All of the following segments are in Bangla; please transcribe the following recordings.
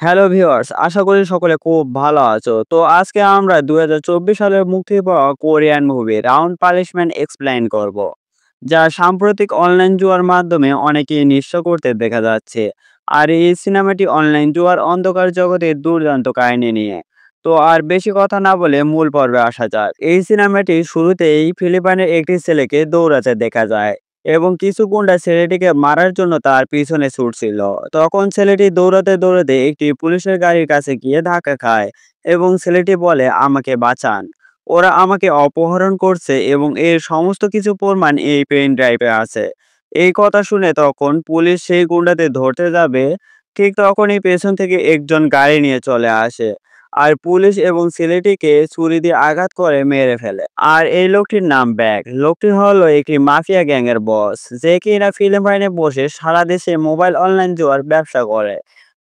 হ্যালো ভিউয়ার্স, আশা করি সকলে খুব ভালো আছো। তো আজকে আমরা ২০২৪ সালে মুক্তি পাওয়া Korean movie round punishment explain করব। যা সাম্প্রতিক অনলাইন জুয়ার মাধ্যমে অনেকেই নিঃস্ব করতে দেখা যাচ্ছে। আর এই সিনেমাটি অনলাইন জুয়ার অন্ধকার জগতের দুর্দান্ত কাহিনী নিয়ে। তো আর বেশি কথা না বলে মূল পর্বে আসা যাক। এই সিনেমাটি শুরুতেই ফিলিপাইনের একটি ছেলেকে দৌড়াতে দেখা যায় এবং কিছু গুন্ডা ছেলেটিকে মারার জন্য তার পিছনে ছুটছিল। তখন ছেলেটি দৌড়াতে দৌড়াতে একটি পুলিশের গাড়ির কাছে গিয়ে ধাক্কা খায় এবং ছেলেটি বলে, আমাকে বাঁচান, ওরা আমাকে অপহরণ করছে এবং এর সমস্ত কিছু প্রমাণ এই পেন ড্রাইভে আছে। এই কথা শুনে তখন পুলিশ সেই গুন্ডাদের ধরতে যাবে, ঠিক তখনই পেছন থেকে একজন গাড়ি নিয়ে চলে আসে আর পুলিশ এবং ছেলেটিকে ছুরি দিয়ে আঘাত করে মেরে ফেলে। আর এই লোকটির নাম ব্যাগ। লোকটি হলো একটি মাফিয়া গ্যাংয়ের বস, যে কিনা ফিলিপাইনে বসে সারা দেশে মোবাইল অনলাইন জুয়ার ব্যবসা করে,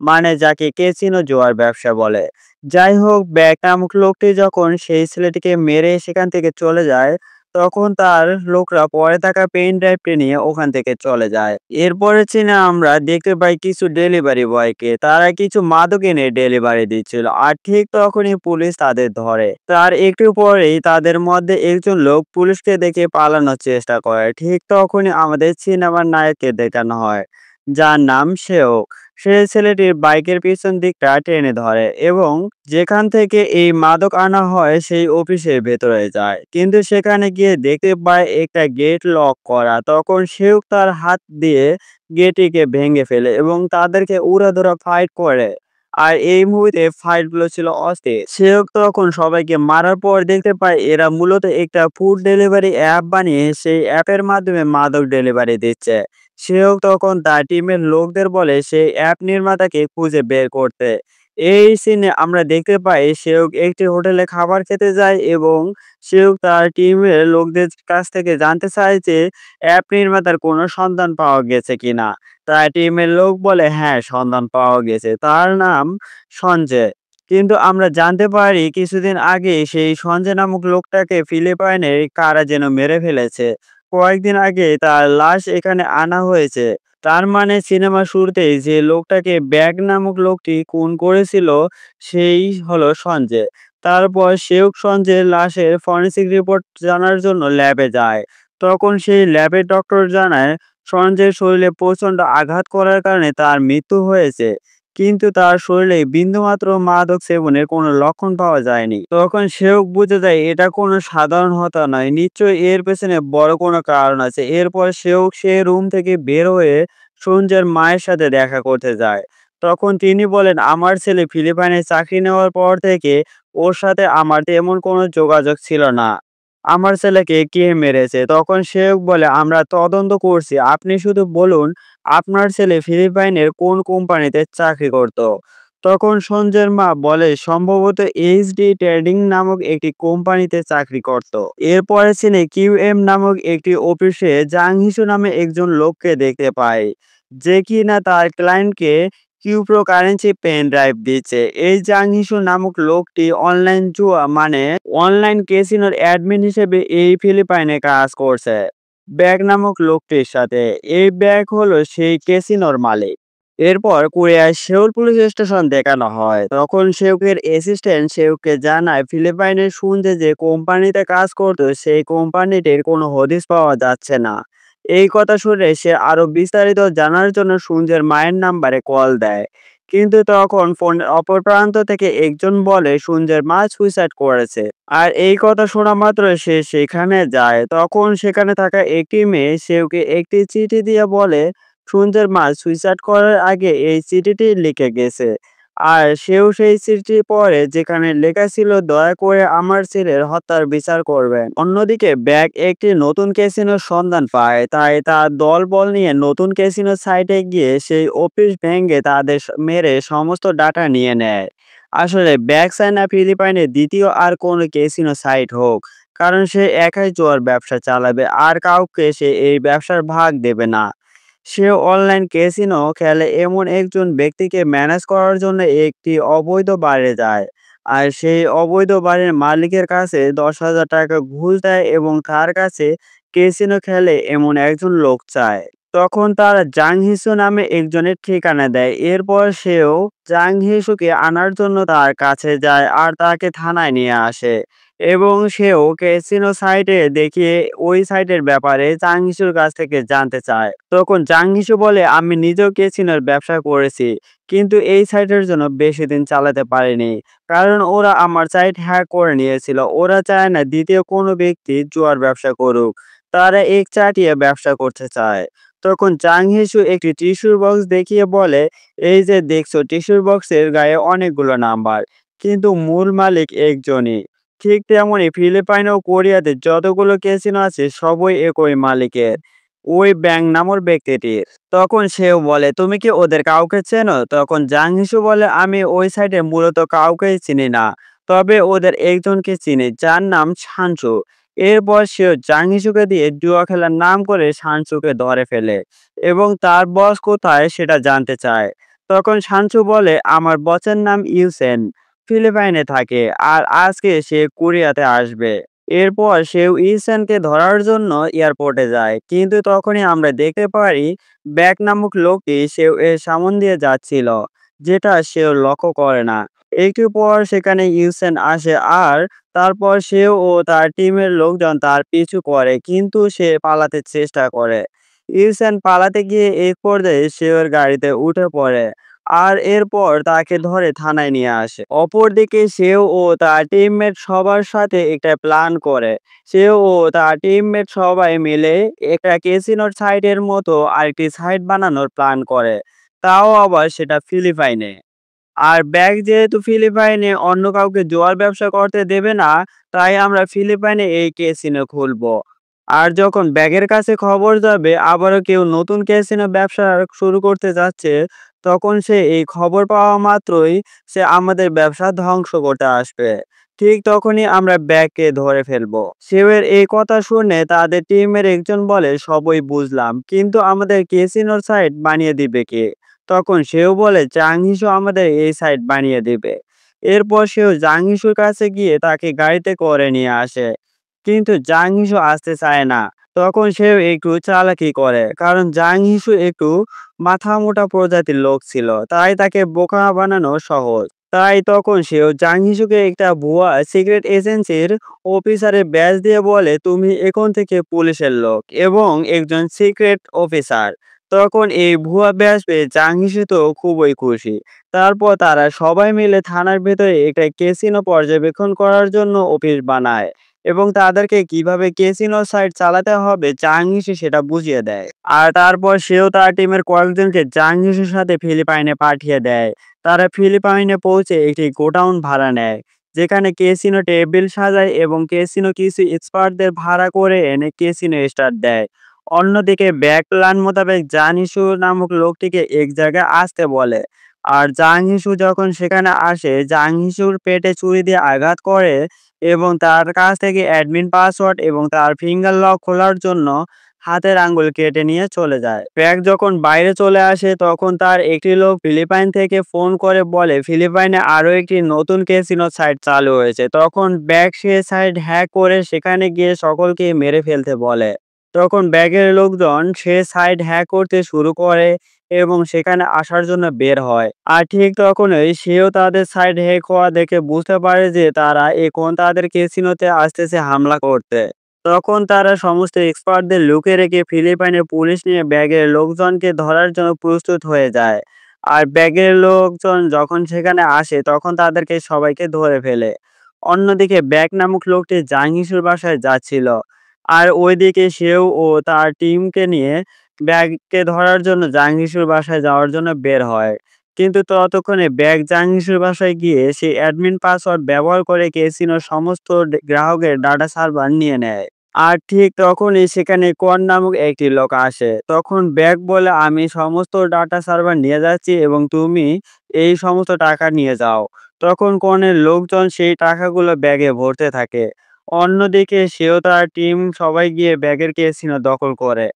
মানে যাকে ক্যাসিনো জুয়ার ব্যবসা বলে। যাই হোক, ব্যাগ নামক লোকটি যখন সেই ছেলেটিকে মেরে সেখান থেকে চলে যায়, তখন তার লোকরা পরে থাকা পেন ড্রাইভটি নিয়ে ওখান থেকে চলে যায়। এরপরে চীনে আমরা দেখতে পাই কিছু ডেলিভারি বয়কে, তারা কিছু মাদক এনে ডেলিভারি দিচ্ছিল আর ঠিক তখনই পুলিশ তাদের ধরে। তার একটু পরেই তাদের মধ্যে একজন লোক পুলিশকে দেখে পালানোর চেষ্টা করে। ঠিক তখনই আমাদের সিনেমার নায়ককে দেখানো হয়, যার নাম সেওক। সে ছেলেটির বাইকের পিছন দিকটা টেনে ধরে এবং যেখান থেকে এই মাদক আনা হয় সেই অফিসের ভেতরে যায়, কিন্তু সেখানে গিয়ে দেখতে পায় একটা গেট লক করা। তখন সেও তার হাত দিয়ে গেটটিকে ভেঙে ফেলে এবং তাদেরকে উড়াধুরা ফাইট করে। আর এই মুভিতে ফাইট গুলো ছিল অস্থির। সেও তখন সবাইকে মারার পর দেখতে পায় এরা মূলত একটা ফুড ডেলিভারি অ্যাপ বানিয়ে সেই অ্যাপের মাধ্যমে মাদক ডেলিভারি দিচ্ছে। সেও তখন তার টিমের লোকদের বলে সেই অ্যাপ নির্মাতাকে খুঁজে বের করতে। এই সিনে আমরা দেখতে পাই সেও একটি হোটেলে খাবার খেতে যায় এবং সেও তার টিমের লোকদের কাছ থেকে জানতে চায় যে অ্যাপ নির্মাতার কোনো সন্ধান পাওয়া গেছে কিনা। তার টিমের লোক বলে হ্যাঁ, সন্ধান পাওয়া গেছে, তার নাম সঞ্জয়। কিন্তু আমরা জানতে পারি কিছুদিন আগে সেই সঞ্জয় নামক লোকটাকে ফিলিপাইনের কারা যেন মেরে ফেলেছে। কয়েকদিন আগে তার লাশ এখানে আনা হয়েছে। তার মানে সিনেমা শুরুতেই যে লোকটাকে ব্যাগ নামক লোকটি খুন করেছিল সেই হলো সঞ্জয়। তারপর সেও সঞ্জয়ের লাশের ফরেনসিক রিপোর্ট জানার জন্য ল্যাবে যায়। তখন সেই ল্যাবের ডক্টর জানায় সঞ্জয়ের শরীরে প্রচন্ড আঘাত করার কারণে তার মৃত্যু হয়েছে, কিন্তু তার শরীরে বিন্দুমাত্র মাদক সেবনের কোনো লক্ষণ পাওয়া যায়নি। তখন সেও বুঝে যায় এটা কোনো সাধারণ হত্যা নয়, নিশ্চয়ই এর পেছনে বড় কোনো কারণ আছে। এরপর সেও সে রুম থেকে বের হয়ে সঞ্জয়ের মায়ের সাথে দেখা করতে যায়। তখন তিনি বলেন, আমার ছেলে ফিলিপাইনে চাকরি নেওয়ার পর থেকে ওর সাথে আমার তেমন কোনো যোগাযোগ ছিল না। আমার ছেলেকে কে মেরেছে? তখন সেও বলে, আমরা তদন্ত করছি, আপনি শুধু বলুন আপনার ছেলে ফিলিপাইনের কোন কোম্পানিতে চাকরি করত। তখন সঞ্জয়ের মা বলে সম্ভবত এইচডি ট্রেডিং নামক একটি কোম্পানিতে চাকরি করত। এরপরে সিনে কিউএম নামক একটি অফিসে জাং হিসু নামে একজন লোককে দেখতে পায়, যে কিনা তার ক্লায়েন্টকে ক্রিপ্টোকারেন্সি পেন ড্রাইভ দিচ্ছে। এই জাং হিসু নামক লোকটি অনলাইন জুয়া মানে অনলাইন ক্যাসিনোর অ্যাডমিন হিসেবে এই ফিলিপাইনে কাজ করছে ব্যাগ নামক লোকটির সাথে। এই ব্যাগ হলো সেই ক্যাসিনোর মালিক। এরপর কোরিয়ার সেউল পুলিশ স্টেশন দেখানো হয়। তখন শেউকের অ্যাসিস্ট্যান্ট শেউককে জানায় ফিলিপাইনের শুনছে যে কোম্পানিতে কাজ করতো সেই কোম্পানিটির কোনো হদিস পাওয়া যাচ্ছে না। এই কথা শুনে সে আরো বিস্তারিত জানার জন্য সূর্যের মায়ের নাম্বারে কল দেয়, কিন্তু তখন ফোনের অপর প্রান্ত থেকে একজন বলে সূর্যের মা সুইসাইড করেছে। আর এই কথা শোনা মাত্র সে সেখানে যায়। তখন সেখানে থাকা একটি মেয়ে সেওকে একটি চিঠি দিয়ে বলে সূর্যের মা সুইসাইড করার আগে এই চিঠিটি লিখে গেছে। আর সেও সেই চিঠি পড়ে, যেখানে লেখা ছিল দয়া করে আমার ছেলের হত্যার বিচার করবেন। অন্যদিকে ব্যাগ একটি নতুন ক্যাসিনোর সন্ধান পায়, তাই তার দলবল নিয়ে নতুন ক্যাসিনো সাইটে গিয়ে সেই অফিস ভেঙে তাদের মেরে সমস্ত ডাটা নিয়ে নেয়। আসলে ব্যাগ চায় না ফিলিপাইনের দ্বিতীয় আর কোনো ক্যাসিনো সাইট হোক, কারণ সে একাই জুয়ার ব্যবসা চালাবে আর কাউকে সে এই ব্যবসার ভাগ দেবে না। সে অনলাইন ক্যাসিনো খেলে এমন একজন ব্যক্তিকে ম্যানেজ করার জন্য একটি অবৈধ বারে যায়। আর সেই অবৈধ বারের মালিকের কাছে 10,000 টাকা ঘুষ দেয় এবং তার কাছে ক্যাসিনো খেলে এমন একজন লোক চায়। তখন তারা জাং হিসু নামে একজনের ঠিকানা দেয়। এরপর সেও জাং হিসুকে আনার জন্য তার কাছে যায় আর তাকে থানায় নিয়ে আসে এবং সেও ক্যাসিনো সাইটে দেখিয়ে ওই সাইটের ব্যাপারে জাং হিসুর কাছ থেকে জানতে চায়। তখন জাং হিসু বলে, আমি নিজেও ক্যাসিনোর ব্যবসা করেছি, কিন্তু এই সাইটের জন্য বেশি দিন চালাতে পারিনি, কারণ ওরা আমার সাইট হ্যাক করে নিয়েছিল। ওরা চায় না দ্বিতীয় কোনো ব্যক্তি জুয়ার ব্যবসা করুক, তারা এক চাটিয়ে ব্যবসা করতে চায়। তখন জাং হিসু একটি টিস্যুর বক্স দেখিয়ে বলে, এই যে দেখছো, টিস্যুর বক্সের গায়ে অনেকগুলো নাম্বার, কিন্তু মূল মালিক একজনই। ঠিক তেমনি ফিলিপাইন ও কোরিয়াতে যতগুলো ক্যাসিনো আছে সবই একই মালিকের, ওই ব্যাং নামক ব্যক্তিটির। তখন সেও বলে, তুমি কি ওদের কাউকে চেনো? তখন জাং হিসু বলে, আমি ওই সাইডে মূলত কাউকেই চিনি না, তবে ওদের একজনকে চিনি যার নাম সানচু। এরপর সেও জাং হিসুকে দিয়ে জুয়া খেলার নাম করে সানচুকে ধরে ফেলে এবং তার বস কোথায় সেটা জানতে চায়। তখন সানচু বলে, আমার বসের নাম ইউসেন, ফিলিপাইনে থাকে আর আজকে সে কোরিয়াতে আসবে। এরপর সেও ইউসেনকে ধরার জন্য এয়ারপোর্টে যায়, কিন্তু তখনই আমরা দেখতে পারি ব্যাক নামক লোকটি সেও এর সামন দিয়ে যাচ্ছিল, যেটা সেও লক্ষ্য করে না। একটু পর সেখানে ইউসেন আসে আর তারপর সেও ও তার টিমের লোকজন তার পিছু করে, কিন্তু সে পালাতে চেষ্টা করে। ইউসেন পালাতে গিয়ে এক পর্যায়ে সেওর গাড়িতে উঠে পড়ে আর এরপর তাকে ধরে থানায় নিয়ে আসে। অপরদিকে সেও ও তার টিমমেট সবার সাথে একটা প্ল্যান করে। সেও ও তার টিমমেট সবাই মিলে একটা ক্যাসিনোর সাইটের মতো আরেকটি সাইট বানানোর প্ল্যান করে, তাও আবার সেটা ফিলিপাইনে। আর ব্যাগ যেহেতু ফিলিপাইনে অন্য কাউকে জুয়ার ব্যবসা করতে দেবে না, তাই আমরা ফিলিপাইনে এই ক্যাসিনো খুলবো। আর যখন ব্যাগের কাছে খবর যাবে আবারও কেউ নতুন ক্যাসিনো ব্যবসা শুরু করতে যাচ্ছে, তখন সে এই খবর পাওয়া মাত্রই সে আমাদের ব্যবসা ধ্বংস করতে আসবে। ঠিক তখনই আমরা ব্যাগকে ধরে ফেলবো। সেওয়ের এই কথা শুনে তাদের টিমের একজন বলে, সবই বুঝলাম, কিন্তু আমাদের ক্যাসিনোর সাইট বানিয়ে দিবে কে? তখন সেও বলে, জাং হিসু আমাদের এই সাইট বানিয়ে দিবে। এরপর সেও জাং হিসুর কাছে গিয়ে তাকে গাড়িতে করে নিয়ে আসে, কিন্তু জাং হিসু আসতে চায় না। তখন সেও একটু চালাকি করে, কারণ জাং হিসু একটু মাথা মোটা প্রজাতির লোক ছিল, তাই তাকে বোকা বানানো সহজ। তাই তখন সেও জাং হিসুকে একটা ভুয়া সিক্রেট এজেন্সির অফিসারের ব্যাজ দিয়ে বলে, তুমি এখন থেকে পুলিশের লোক এবং একজন সিক্রেট অফিসার। তখন এই ভুয়া ব্যাজ পেয়ে জাং হিসু তো খুবই খুশি। তারপর তারা সবাই মিলে থানার ভেতরে একটা ক্যাসিনো পর্যবেক্ষণ করার জন্য অফিস বানায় এবং তাদেরকে কিভাবে ক্যাসিনো সাইট চালাতে হবে জাং হিসু সেটা বুঝিয়ে দেয়। আর তারপর সেও তার টিমের কয়েকজনকে জাং হিসুর সাথে ফিলিপাইনে পাঠিয়ে দেয়। তারা ফিলিপাইনে পৌঁছে একটি গোডাউন ভাড়া নেয়, যেখানে ক্যাসিনো টেবিল সাজায় এবং ক্যাসিনো কিছু এক্সপার্টদের ভাড়া করে এনে ক্যাসিনো স্টার্ট দেয়। অন্যদিকে ব্যাক প্ল্যান মোতাবেক জাং হিসু নামক লোকটিকে এক জায়গায় আসতে বলে। আর জাং হিসু যখন সেখানে আসে, জাং হিসুর পেটে ছুরি দিয়ে আঘাত করে এবং তার কাছ থেকে অ্যাডমিন পাসওয়ার্ড এবং তার ফিঙ্গার লক খোলার জন্য হাতের আঙ্গুল কেটে নিয়ে চলে যায়। ব্যাগ যখন বাইরে চলে আসে, তখন তার একটি লোক ফিলিপাইন থেকে ফোন করে বলে ফিলিপাইনে আরো একটি নতুন ক্যাসিনো সাইট চালু হয়েছে। তখন ব্যাগ সে সাইট হ্যাক করে সেখানে গিয়ে সকলকে মেরে ফেলতে বলে। তখন ব্যাগের লোকজন সে সাইট হ্যাক করতে শুরু করে এবং সেখানে আসার জন্য বের হয়। আর ঠিক তখনই সেও তাদের সাইট হ্যাক হওয়া দেখে বুঝতে পারে যে তারা এখন তাদের ক্যাসিনোতে আসতেছে হামলা করতে। তখন তারা সমস্ত এক্সপার্টদের লুকিয়ে রেখে ফিলিপাইনের পুলিশ নিয়ে ব্যাগের লোকজনকে ধরার জন্য প্রস্তুত হয়ে যায়। আর ব্যাগের লোকজন যখন সেখানে আসে তখন তাদেরকে সবাইকে ধরে ফেলে। অন্যদিকে ব্যাগ নামক লোকটি জাং হিসুর বাসায় যাচ্ছিল আর ওইদিকে সেও ও তার টিমকে নিয়ে ব্যাগকে ধরার জন্য জাং হিসুর বাসায় যাওয়ার জন্য বের হয়। কিন্তু ততক্ষণে ব্যাগ জাং হিসুর বাসায় গিয়ে সে অ্যাডমিন পাসওয়ার্ড ব্যবহার করে ক্যাসিনোর সমস্ত গ্রাহকের ডাটা সার্ভার নিয়ে নেয়। আর ঠিক তখনই সেখানে কন নামক একটি লোক আসে। তখন ব্যাগ বলে, আমি সমস্ত ডাটা সার্ভার নিয়ে যাচ্ছি এবং তুমি এই সমস্ত টাকা নিয়ে যাও। তখন কনের লোকজন সেই টাকাগুলো ব্যাগে ভরতে থাকে। অন্যদিকে সেও তার টিম সবাই গিয়ে ব্যাগের ক্যাসিনো দখল করে।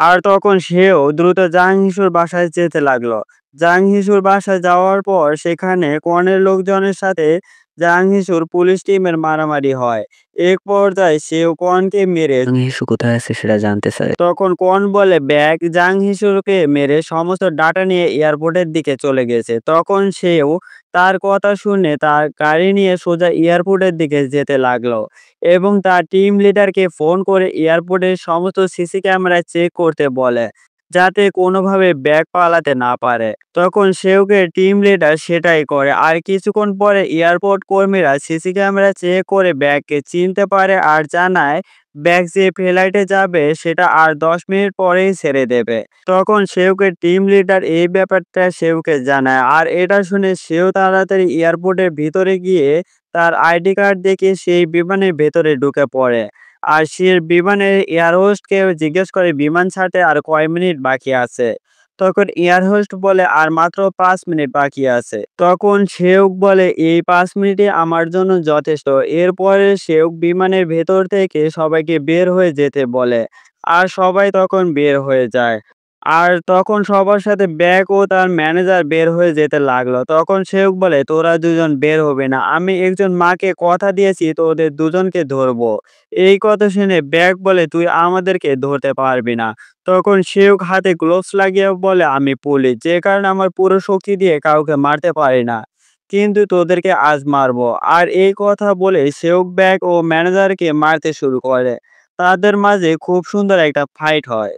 আর তখন সেও দ্রুত জাং হিসুর বাসায় যেতে লাগলো। জাং হিসুর বাসায় যাওয়ার পর সেখানে কনের লোকজনের সাথে জাং হিসুর পুলিশ টিমের মারামারি হয়। এক পর্যায়ে সেও কনকে মেরে হিসু কোথায় আছে সেটা জানতে চায়। তখন কন বলে ব্যাগ জাং হিসুরকে মেরে সমস্ত ডাটা নিয়ে এয়ারপোর্টের দিকে চলে গেছে। তখন সেও তার কথা শুনে তার গাড়ি নিয়ে সোজা এয়ারপোর্টের দিকে যেতে লাগলো এবং তার টিম লিডারকে ফোন করে এয়ারপোর্টের সমস্ত সিসি ক্যামেরা চেক করতে বলে, যাতে কোনোভাবে ব্যাগ পালাতে না পারে। তখন সেওকে টিম লিডার সেটাই করে আর কিছুক্ষণ পরে এয়ারপোর্ট কর্মীরা সিসি ক্যামেরা চেক করে ব্যাগকে চিনতে পারে আর জানায় ব্যাগ যে ফ্লাইটে যাবে সেটা আর ১০ মিনিট পরেই ছেড়ে দেবে। তখন সেওকে টিম লিডার এই ব্যাপারটা সেওকে জানায় আর এটা শুনে সেও তাড়াতাড়ি এয়ারপোর্টের ভিতরে গিয়ে তার আইডি কার্ড দেখিয়ে সেই বিমানের ভেতরে ঢুকে পড়ে। আর সে বিমানের এয়ার হোস্টকে জিজ্ঞেস করে বিমান ছাড়তে আর কয় মিনিট বাকি আছে। তখন এয়ার হোস্ট বলে আর মাত্র ৫ মিনিট বাকি আছে। তখন সেউক বলে এই ৫ মিনিটই আমার জন্য যথেষ্ট। এরপরে সেউক বিমানের ভেতর থেকে সবাইকে বের হয়ে যেতে বলে আর সবাই তখন বের হয়ে যায়। আর তখন সবার সাথে ব্যাগ ও তার ম্যানেজার বের হয়ে যেতে লাগলো। তখন সেউক বলে তোরা দুজন বের হবে না, আমি একজন মাকে কথা দিয়েছি তোদের দুজনকে ধরবো। এই কথা শুনে ব্যাগ বলে তুই আমাদেরকে ধরতে পারবি না। তখন সেউক হাতে গ্লোভস লাগিয়ে বলে আমি পুলিশ, যে কারণে আমার পুরো শক্তি দিয়ে কাউকে মারতে পারি না, কিন্তু তোদেরকে আজ মারবো। আর এই কথা বলে সেউক ব্যাগ ও ম্যানেজারকে মারতে শুরু করে। তাদের মাঝে খুব সুন্দর একটা ফাইট হয়।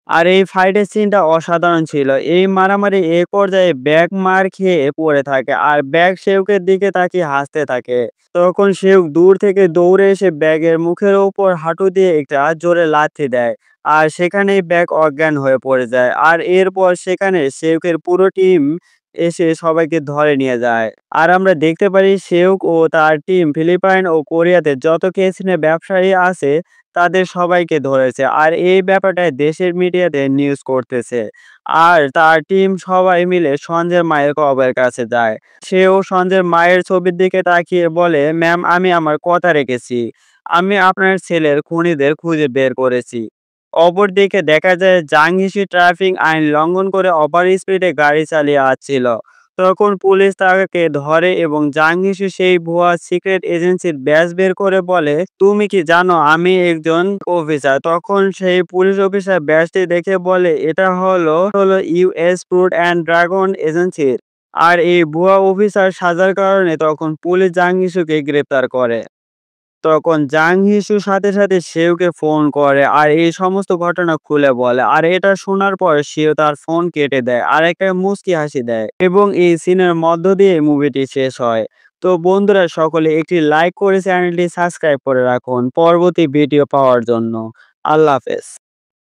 আর এই ফাইটের সিনটা অসাধারণ ছিল। এই মারামারি এক পর্যায়ে ব্যাগ মার খেয়ে পড়ে থাকে আর ব্যাগ সেউকের দিকে তাকিয়ে হাসতে থাকে। তখন সেউক দূর থেকে দৌড়ে এসে ব্যাগের মুখের ওপর হাঁটু দিয়ে একটা জোরে লাথি দেয় আর সেখানেই ব্যাগ অজ্ঞান হয়ে পড়ে যায়। আর এরপর সেখানে সেউকের পুরো টিম এসে সবাইকে ধরে নিয়ে যায়। আর আমরা দেখতে পারি সেউক ও তার টিম ফিলিপাইন ও কোরিয়াতে যত ক্যাসিনো ব্যবসায়ী আছে তাদের সবাইকে ধরেছে আর এই ব্যাপারটা দেশের মিডিয়াতে নিউজ করতেছে। আর তার টিম সবাই মিলে সঞ্জয়ের মায়ের কবরের কাছে যায়। সেও সঞ্জয়ের মায়ের ছবির দিকে তাকিয়ে বলে ম্যাম আমি আমার কথা রেখেছি, আমি আপনার ছেলের খুনিদের খুঁজে বের করেছি। অপরদিকে দেখা যায় জাং হিসি ট্রাফিক আইন লঙ্ঘন করে ওভার স্পিডে গাড়ি চালিয়ে আসছিল। তখন পুলিশ তাকে ধরে এবং জাং হিসু সেই ভুয়া সিক্রেট এজেন্সির ব্যাজ বের করে বলে তুমি কি জানো আমি একজন অফিসার। তখন সেই পুলিশ অফিসার ব্যাজটি দেখে বলে এটা হলো ইউএস ফ্রুট অ্যান্ড ড্রাগন এজেন্সির। আর এই ভুয়া অফিসার সাজার কারণে তখন পুলিশ জাং হিসুকে গ্রেপ্তার করে। তখন জাং হিসু সাথে সাথে সেউকে ফোন করে আর এই সমস্ত ঘটনা খুলে বলে আর এটা শোনার পর সেও তার ফোন কেটে দেয় আর একটা মুচকি হাসি দেয় এবং এই সিনের মধ্য দিয়ে মুভিটি শেষ হয়। তো বন্ধুরা সকলে একটি লাইক করে চ্যানেলটি সাবস্ক্রাইব করে রাখুন পরবর্তী ভিডিও পাওয়ার জন্য। আল্লাহ হাফেজ।